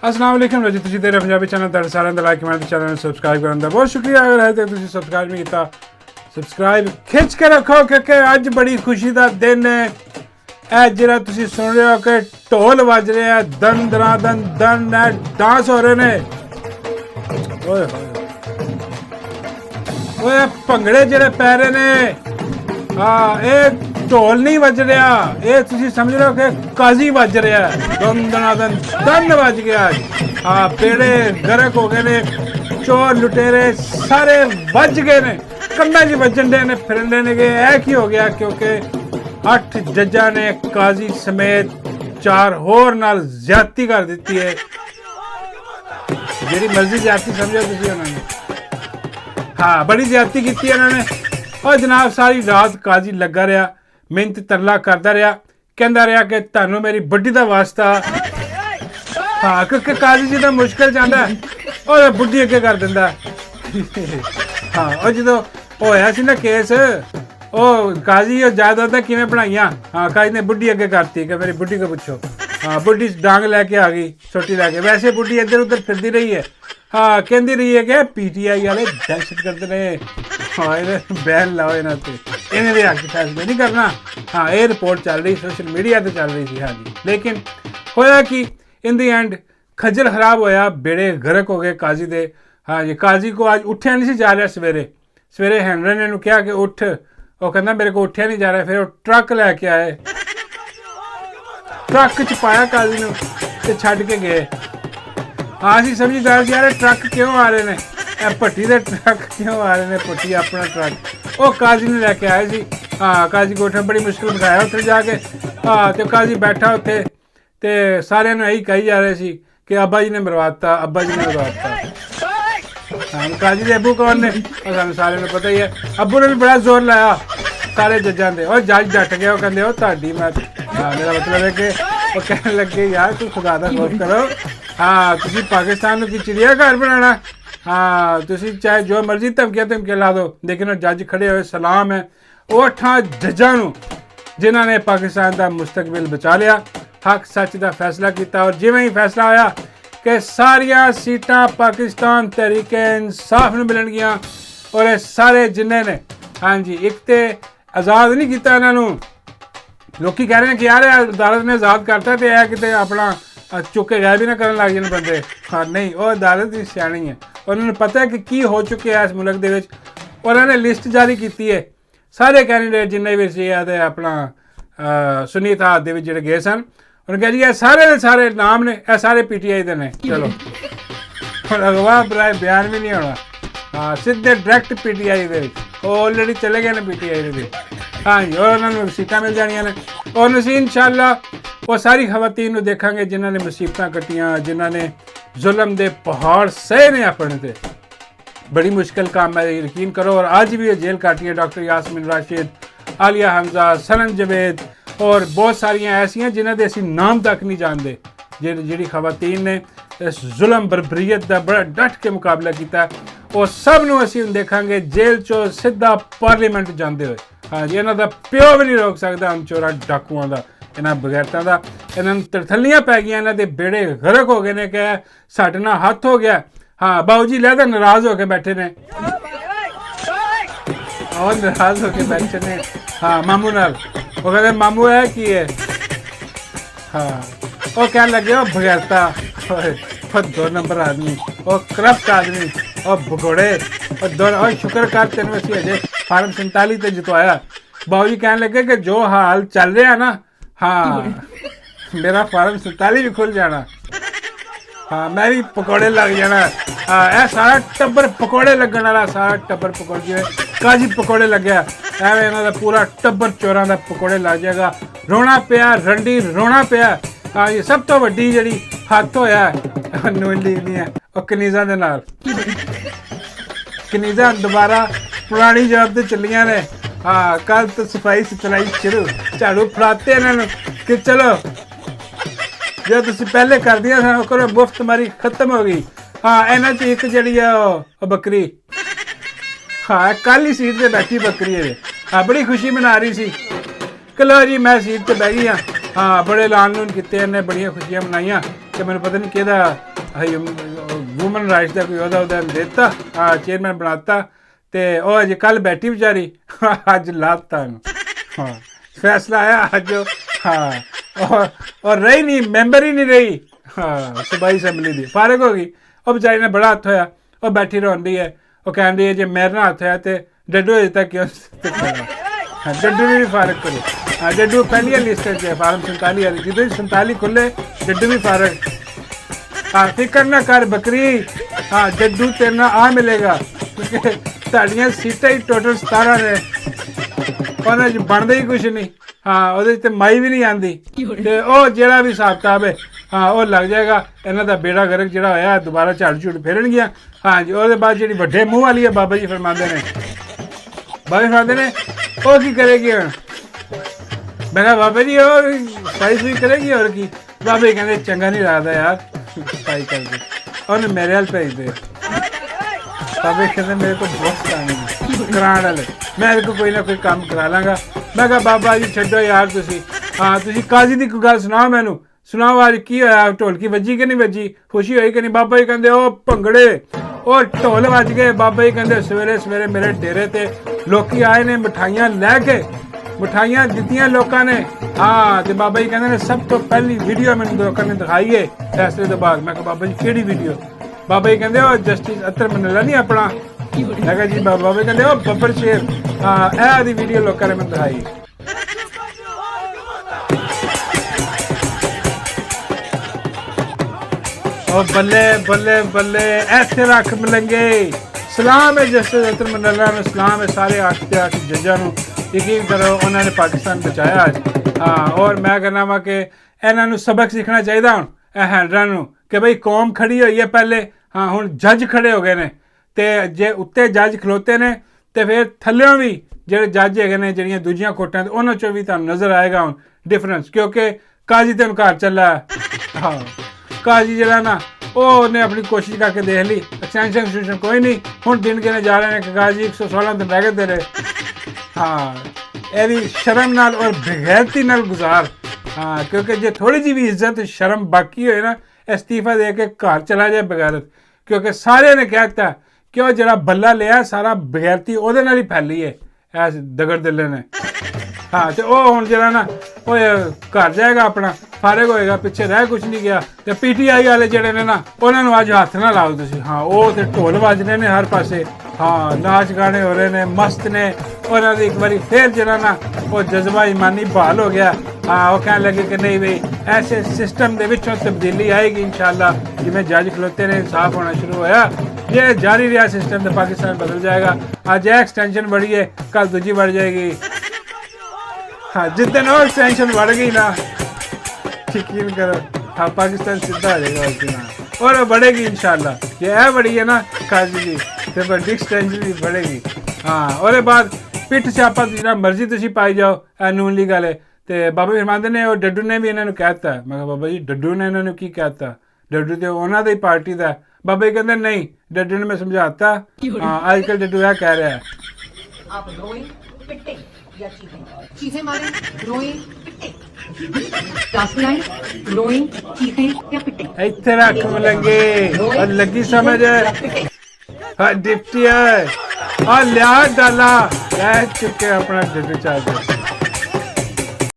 अस्सलाम वालेकुम जी तुसीं तेरे पंजाबी चैनल तुहाडे सारेआं दा लाइक कमेंट चैनल नूं सबसक्राइब करन दा बहुत शुक्रिया। अगर है तो तुसीं सबसक्राइब नहीं कीता सबसक्राइब खिच के रखो क्योंकि अज बड़ी खुशी का दिन है। ਇਹ ਜਿਹੜਾ ਤੁਸੀਂ ਸੁਣ ਰਹੇ ਹੋ ਕਿ ਢੋਲ ਵੱਜ ਰਿਹਾ ਦਨ ਦਰਾ ਦਨ ਦਨ ਡਾਂਸ ਹੋ ਰਹੇ ਨੇ ਓਏ ਓਏ ਭੰਗੜੇ ਜਿਹੜੇ ਪੈ ਰਹੇ ਨੇ ਹਾਂ ਇਹ ਢੋਲ ਨਹੀਂ ਵੱਜ ਰਿਹਾ ਇਹ ਤੁਸੀਂ ਸਮਝ ਰਹੇ ਹੋ ਕਿ ਕਾਜ਼ੀ ਵੱਜ ਰਿਹਾ ਦਨ ਦਨਾ ਦਨ ਦਨ ਵੱਜ ਗਿਆ ਹਾਂ ਪੇੜੇ ਗਰਕ ਹੋ ਗਏ ਨੇ ਚੋਰ ਲੁਟੇਰੇ ਸਾਰੇ ਵੱਜ ਗਏ ਨੇ ਕੰਨਾਂ 'ਚ ਵੱਜਣ ਦੇ ਨੇ ਫਿਰਦੇ ਨੇਗੇ ਇਹ ਕੀ ਹੋ ਗਿਆ ਕਿਉਂਕਿ 8 ਜੱਜਾਂ ਨੇ ਕਾਜ਼ੀ ਸਮੇਤ 4 ਹੋਰ ਨਾਲ ਜ਼ਿਆਦਤੀ ਕਰ ਦਿੱਤੀ ਹੈ ਜਿਹੜੀ ਮਰਜ਼ੀ ਜ਼ਿਆਦਤੀ ਸਮਝੋ ਤੁਸੀਂ ਉਹਨਾਂ ਨੇ ਹਾਂ ਬੜੀ ਜ਼ਿਆਦਤੀ ਕੀਤੀ ਇਹਨਾਂ ਨੇ ਉਹ ਜਨਾਬ ਸਾਰੀ ਰਾਤ ਕਾਜ਼ੀ ਲੱਗਾ ਰਿਹਾ ਮਿਹਨਤ ਤਰਲਾ ਕਰਦਾ ਰਿਹਾ ਕਹਿੰਦਾ ਰਿਹਾ ਕਿ ਤੁਹਾਨੂੰ ਮੇਰੀ ਬੁੱਢੀ ਦਾ ਵਾਸਤਾ ਹਾਂ ਕਿਉਂਕਿ ਕਾਜ਼ੀ ਜੀ ਦਾ ਮੁਸ਼ਕਿਲ ਜਾਂਦਾ ਉਹ ਬੁੱਢੀ ਅੱਗੇ ਕਰ ਦਿੰਦਾ ਹਾਂ ਉਹ ਜਦੋਂ ਹੋਇਆ ਸੀ ਨਾ ਕੇਸ ਉਹ ਕਾਜ਼ੀ ਉਹ ਜਾਇਦਾਦਾਂ ਕਿਵੇਂ ਬਣਾਈਆਂ ਹਾਂ ਕਾਜ਼ੀ ਨੇ ਬੁੱਢੀ ਅੱਗੇ ਕਰਤੀ ਕਿ ਮੇਰੀ ਬੁੱਢੀ को ਪੁੱਛੋ ਹਾਂ ਬੁੱਢੀ ਡਾਂਗ ਲੈ ਕੇ ਆ ਗਈ ਛੋਟੀ ਲੈ ਕੇ ਵੈਸੇ ਬੁੱਢੀ ਇੱਧਰ ਉੱਧਰ ਫਿਰਦੀ ਰਹੀ ਹੈ ਹਾਂ ਕਹਿੰਦੀ ਰਹੀ ਹੈ ਕਿ ਪੀਟੀਆਈ ਵਾਲੇ ਦਹਿਸ਼ਤ ਕਰਦੇ ਨੇ ਹਾਂ ਇਹਦੇ ਬੈਨ ਲਾਓ ਇਹਨਾਂ ਤੇ ਇਹਨੇ ਦੇ ਹੱਕ ਫੈਸਲੇ ਨਹੀਂ ਕਰਨਾ ਹਾਂ ਇਹ ਰਿਪੋਰਟ ਚੱਲ ਰਹੀ ਸੋਸ਼ਲ ਮੀਡੀਆ ਤੇ ਚੱਲ ਰਹੀ ਸੀ ਹਾਂਜੀ ਲੇਕਿਨ ਹੋਇਆ ਕਿ ਇਨ ਦੀ ਐਂਡ ਖੱਜਲ ਖਰਾਬ ਹੋਇਆ ਬੇੜੇ ਗਰਕ ਹੋ ਗਏ ਕਾਜ਼ੀ ਦੇ ਹਾਂਜੀ ਕਾਜ਼ੀ को आज ਉੱਠਿਆ ਨਹੀਂ ਸੀ ਜਾ ਰਿਹਾ ਸਵੇਰੇ ਹੈਨਰੀ ਨੇ ਇਹਨੂੰ ਕਿਹਾ ਕਿ ਉੱਠ ਉਹ ਕਹਿੰਦਾ ਮੇਰੇ ਕੋ ਉੱਠਿਆ ਨਹੀਂ ਜਾ ਰਿਹਾ ਫਿਰ ਉਹ ਟਰੱਕ ਲੈ ਕੇ ਆਏ ਟਰੱਕ 'ਚ ਪਾਇਆ ਕਾਜ਼ੀ ਨੂੰ ਤੇ ਛੱਡ ਕੇ ਗਏ ਹਾਂ ਅਸੀਂ ਸਮਝੀਦਾਰ ਯਾਰ ਟਰੱਕ ਕਿਉਂ ਆ ਰਹੇ ਨੇ ਇਹ ਭੱਟੀ ਦੇ ਟਰੱਕ ਕਿਉਂ ਆ ਰਹੇ ਨੇ ਭੱਟੀ ਆਪਣਾ ਟਰੱਕ ਉਹ ਕਾਜ਼ੀ ਨੂੰ ਲੈ ਕੇ ਆਏ ਸੀ ਹਾਂ ਕਾਜ਼ੀ ਕੋਠਾ ਬੜੀ ਮੁਸ਼ਕਿਲ ਬਿਠਾਇਆ ਉੱਥੇ ਜਾ ਕੇ ਹਾਂ ਤੇ ਕਾਜ਼ੀ ਬੈਠਾ ਉੱਥੇ ਤੇ ਸਾਰਿਆਂ ਨੂੰ ਇਹੀ ਕਹੀ ਜਾ ਰਹੇ ਸੀ ਕਿ ਅੱਬਾ ਜੀ ਨੇ ਮਰਵਾਤਾ ਅੱਬਾ ਜੀ ਨੇ ਮਰਵਾਤਾ ਕਾਜ਼ੀ ਦੇ ਅੱਬੂ ਕੌਣ ਨੇ ਉਹ ਸਾਨੂੰ ਸਾਰਿਆਂ ਨੂੰ ਪਤਾ ਹੀ ਹੈ ਅੱਬੂ ਨੇ ਵੀ ਬੜਾ ਜ਼ੋਰ ਲਾਇਆ ਸਾਰੇ ਜੱਜਾਂ ਦੇ ਉਹ ਜੱਜ ਡਟ ਗਿਆ ਉਹ ਕਹਿੰਦੇ ਉਹ ਤੁਹਾਡੀ ਮੈਂ ਮੇਰਾ ਮਤਲਬ ਹੈ ਕਿ ਉਹ ਕਹਿਣ ਲੱਗੇ ਯਾਰ ਤੂੰ ਖੁਦਾ ਦਾ ਖੌਫ ਕਰੋ ਹਾਂ ਤੁਸੀਂ ਪਾਕਿਸਤਾਨ ਨੂੰ ਕੀ ਚਿੜੀਆ ਘਰ ਬਣਾਉਣਾ ਹਾਂ ਤੁਸੀਂ ਚਾਹੇ ਜੋ ਮਰਜ਼ੀ ਧਮਕੀਆਂ ਲਾ ਦਿਓ ਲੇਕਿਨ ਉਹ ਜੱਜ ਖੜੇ ਹੋਏ ਸਲਾਮ ਹੈ ਉਹ 8 ਜੱਜਾਂ ਨੂੰ ਜਿਨ੍ਹਾਂ ਨੇ ਪਾਕਿਸਤਾਨ ਦਾ ਮੁਸਤਕਬਲ ਬਚਾ ਲਿਆ ਹੱਕ ਸੱਚ ਦਾ ਫੈਸਲਾ ਕੀਤਾ ਔਰ ਜਿਵੇਂ ਹੀ ਫੈਸਲਾ ਹੋਇਆ कि सारिया सीटां पाकिस्तान तहरीक इंसाफ ਨੂੰ ਮਿਲਣਗੀਆਂ और ये सारे जिन्ने ने हाँ जी एक तो आज़ाद नहीं किया इन्हों लोग कह रहे हैं कि यार अदालत ने आज़ाद करता तो यह कि अपना चुक के गायब भी ना करन लग जाए बंदे हाँ नहीं वो अदालत की सियाणी है उन्होंने पता है कि की हो चुके हैं इस मुल्क के और उन्होंने लिस्ट जारी की है सारे कैंडीडेट जिन्ने भी सी अपना सुनीत हाथ के जोड़े गए सन उन्होंने कहा जी ये सारे के सारे नाम ने ये सारे पीटीआई के ने चलो और अगवा बराए बयान भी नहीं होना हाँ सीधे डायरैक्ट पीटीआई के ऑलरेडी चले गए ने पीटीआई के हाँ जी और उन्होंने सीटां मिल जानियां ने और असीं इंशाअल्लाह वो सारी खवातीन को देखांगे जिन्होंने मुसीबतां कट्टियां जिन्होंने जुल्म के पहाड़ सहे ने अपने ते बड़ी मुश्किल काम है यकीन करो और अज भी जेल काटी है डॉक्टर यासमीन राशिद आलिया हमजा सनम जवेद और बहुत सारिया ऐसिया जिन्हों के असी नाम तक नहीं जानते जी खवातीन ने इस जुल्म बरबरीयत का बड़ा डट के मुकाबला किया और सब नूं असी देखांगे जेल चो सीधा पार्लीमेंट जाते हुए हाँ जी इन्हों का प्यो भी नहीं रोक सकता हम चोरा डाकुआं का इन्होंने बगैरतां का इन्होंने तरथलियां पै गई इन्हों के बेड़े गरक हो गए ने कि साडे नाल हथ हो गया हाँ बाबू जी लहदा नाराज होकर बैठे ने और नाराज होकर बैठे ने हाँ मामू नाल वो कहते मामू है कि है हाँ वो कह लगे वो बगैरता और 2 नंबर आदमी और करप्ट आदमी और भगोड़े और शुक्र कर तेन असी अजय फार्म 47 ते जितवाया बाबू जी कहने लगे कि जो हाल चल रहा ना हाँ मेरा फार्म 47 भी खुल जाना हाँ मैं भी पकौड़े लग जाना हाँ यह सारा टब्बर पकौड़े लगन वाला सारा टब्बर पकौड़े जिवें काजी पकौड़े लग्या एवं इन्हों का पूरा टब्बर चोरां का पकौड़े लग जाएगा रोना पिया रंडी रोना पिया हाँ जी सब तो वड्डी जिहड़ी हथ होया नीली नहीं है और कनीज़ां दे नाल कनीज़ां दोबारा पुरानी जॉब ते चलियां ने हाँ कल तो सफाई सुथराई शुरू झाड़ू फड़ाते इन्होंने कि चलो जो तुसीं पहले कर दिया करो मुफ्त मारी खत्म हो गई हाँ इन्हां च एक जिहड़ी है बकरी हाँ कल ही सीट पर बैठी बकरी है हाँ बड़ी खुशी मना रही सी कि लो जी मैं सीट पर बह गई हाँ हाँ बड़े ऐलान लून किए इन्हें बड़िया खुशियां मनाइया ਕਿ ਮੈਨੂੰ ਪਤਾ ਨਹੀਂ ਕਿਹਦਾ ਵੂਮਨ ਰਾਈਟਸ ਦਾ ਕੋਈ ਉਹਦਾ ਦਿੱਤਾ ਚੇਅਰਮੈਨ ਬਣਾਤਾ ਤੇ ਉਹ ਅਜੇ ਕੱਲ ਬੈਠੀ ਵਿਚਾਰੀ ਅੱਜ ਲਾਤਾ ਇਹਨੂੰ ਹਾਂ ਫੈਸਲਾ ਆਇਆ ਅੱਜ ਹਾਂ ਔਰ ਰਹੀ ਨਹੀਂ ਮੈਂਬਰ ਹੀ ਨਹੀਂ ਰਹੀ ਹਾਂ ਸੂਬਾਈ ਅਸੈਂਬਲੀ ਦੀ ਫਾਰਗ ਹੋ ਗਈ ਉਹ ਵਿਚਾਰੀ ਨੇ ਬੜਾ ਹੱਥ ਹੋਇਆ ਉਹ ਬੈਠੀ ਰੋਂਦੀ ਹੈ ਉਹ ਕਹਿੰਦੀ ਹੈ ਜੇ ਮੇਰੇ ਨਾਲ ਹੱਥ ਹੋਇਆ ਤੇ ਡੱਡੂ ਅਜੇ ਤੱਕ ਕਿਉਂ ਡੱਡੂ ਵੀ ਫਾਰਗ ਕਰੋ हाँ डड्डू पहली लिस्ट है फार्म 47 वाली जिधर 47 खुले डड्डू भी फारग हाँ फिक्र ना कर बकरी हाँ डड्डू तेरा आ मिलेगा क्योंकि साड़ियाँ सीटें ही टोटल 17 ने उन्हें बनता ही कुछ नहीं हाँ वो माई भी नहीं आती तो वह जोड़ा भी हिसाब किताब है हाँ वो लग जाएगा इन्हों का बेड़ा गर्क जो होया दोबारा झाड़ झूड़ फेरनगियाँ हाँ जी वो बाद जी व्डे मूँह वाली है बाबा जी फरमाते ने वो की करेगी हम मैं कहा बाबा जी और सफाई सुई करेगी और की बाबा जी कहते चंगा नहीं लगता यार सफाई करके उन्हें मेरे हाल भेज दे बाबा कहते मेरे को बहुत काम कराने वाले मैं को कोई ना कोई काम करा लाँगा मैं कहा बाबा जी छड्डो यार तुसी हाँ तुसी काजी की कोई गल सुनाओ मैनू सुनाओ आज की होया ढोलकी वजी कि नहीं वजी खुशी हुई कि नहीं बाबा जी कहते ओ भंगड़े और ढोल वज गए बाबा जी कहते सवेरे सवेरे मेरे डेरे ते लोकी आए ने मिठाइयां लैके मिठाइयां दित्तियां लोगों ने हाँ तो बाबा जी कहते सब तो पहली वीडियो मैंने लोगों ने दिखाई है फैसले के बाद मैं कहा बाबा जी केड़ी वीडियो बाबा जी कहते जस्टिस अतर मनला नहीं अपना मैं कहा जी बाबा जी कहते बब्बर शेर हाँ यह वीडियो लोगों ने मैंने दिखाई बल्ले बल्ले बल्ले ऐसे रख मिलेंगे सलाम है जस्टिस अतर मनला में सलाम है सारे 8 जजा नूं यकीन करो उन्होंने पाकिस्तान बचाया आज हाँ और मैं कहना वा कि इन्हों सबक सीखना चाहिए हूँ हैंडलर कि बई कौम खड़ी हुई है पहले हाँ हुण जज खड़े हो गए ने तो जे उत्ते जज खलोते ने तो फिर थल्लों भी जो जज है जिहड़ियां दूजियां कोटां ते उन्हां चों भी तुहानूं नज़र आएगा हुण डिफरेंस क्योंकि काजी ते हुण घर चला हाँ काजी जिहड़ा ना उन्हें अपनी कोशिश करके देख ली एक्सटेंशन कोई नहीं हुण दिन गिने जा रहे हैं कि काजी 116 दिन रह गए तेरे हाँ यदि शर्म नाल और बेगैरती नाल गुजार हाँ क्योंकि जो थोड़ी जी भी इज्जत शर्म बाकी होए ना इस्तीफा दे के घर चला जाए बगैरत क्योंकि सारे ने कहता कि वह जरा बल्ला लिया सारा बेगैरती वो नाल ही फैली है ऐस दगड़ दिले ने हाँ तो वह हुण जरा ना वो घर जाएगा अपना फारग होएगा पिछे रह कुछ नहीं गया तो PTI वाले जड़े ने ना उन्होंने अज हथ ना लाओ तुसीं हाँ वो तो ढोल वज रहे ने हर पासे हाँ नाच गाने हो रहे ने मस्त ने उन्होंने एक बार फिर जरा ना वो जज्बा ईमानी बहाल हो गया हाँ वो कहने लगे कि नहीं भाई ऐसे सिस्टम के विचों तब्दीली आएगी इंशाअल्लाह जिवें जज खलोते ने इंसाफ होना शुरू होया ये जारी रहा सिस्टम तो पाकिस्तान बदल जाएगा अज एक्सटेंशन बढ़ी है कल दूजी बढ़ जाएगी हाँ जिस दिन और एक्सटेंशन बढ़ गई ना यकीन करो हाँ पाकिस्तान सीधा आ जाएगा उस दिन और बढ़ेगी इंशाअल्लाह ये है बड़ी है ना काजी जी तो बड़ी एक्सटेंशन भी बढ़ेगी हाँ और बाद पिठ छापा जितना मर्जी तुम पाई जाओ नून ली गल है तो बाबा फरमाते ने और डड्डू ने भी इन्होंने कहता मैं कहा बाबा जी डड्डू ने इन्होंने की कहता डड्डू तो उन्होंने ही पार्टी का बाबा जी कहते नहीं डड्डू ने मैं समझाता हाँ आजकल डड्डू यह कह रहा है आप रोए पिटे या चीखें मारें रोए पिटे क्लास में आए रोए चीखें या पिटे इतने रख मिलेंगे और लगी समझ हाँ डिप्टी है और लिया डाला कह चुके अपना डड्डू चार्जर